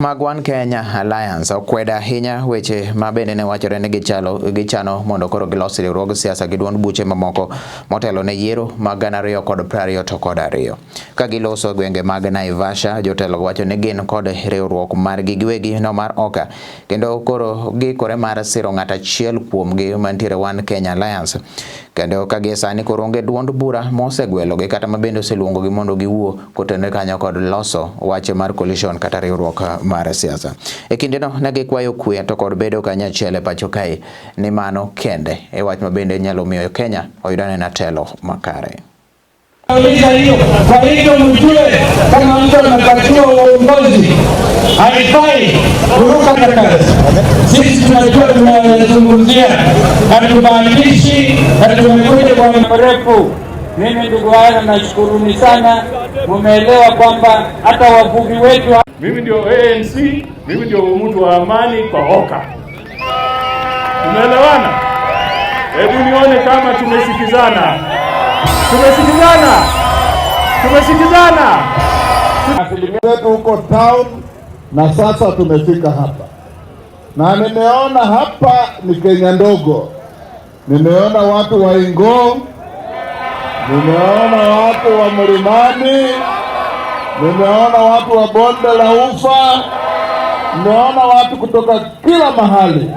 Mag One Kenya Alliance okweda ahinya weche ma bende ne wachore ni gichano mondo koro gilos riwruog siasa gi duond buche mamoko motelo ne yiero mag 2022 to kod 2. Ka giloso gwenge mag Naivasha, jotelo wacho ni gin kod riwruok mar giwegi no mar Oka, kendo koro gikore mar siro ng'at achiel kuomgi mantiere One Kenya Alliance, kendo ka gisani koro onge duond bura mosegwelogi kata mabende oseluongogi mondo giwuo kotene kanyo kod loso wache mar coalition kata riwruok mar siasa. E kindeno ne gikwayo kwe to kod bedo kanyachiel e pacho kae, ni mano kende e wach mabende nyalo miyo Kenya oyudane na telo makare. Kwa hiyo mjue kama mtu anapatiwa uongozi haifai kuruka kazi. Sisi tunajua tunazungumzia, hatubaanishi, tumekuja kwa mrefu. Mimi ndugu wangu nashukuruni sana, mumeelewa kwamba hata wavuvi wetu. Mimi ndio ANC, mimi ndio mtu wa amani kwa Oka. Tumeelewana? Hebu nione kama tumesikizana. Tumesikizana. Wetu huko town na sasa tumefika hapa. Na nimeona hapa ni Kenya ndogo. Nimeona watu wa Ingo, nimeona watu wa Mlimani, nimeona watu wa Bonde la Ufa, nimeona watu kutoka kila mahali.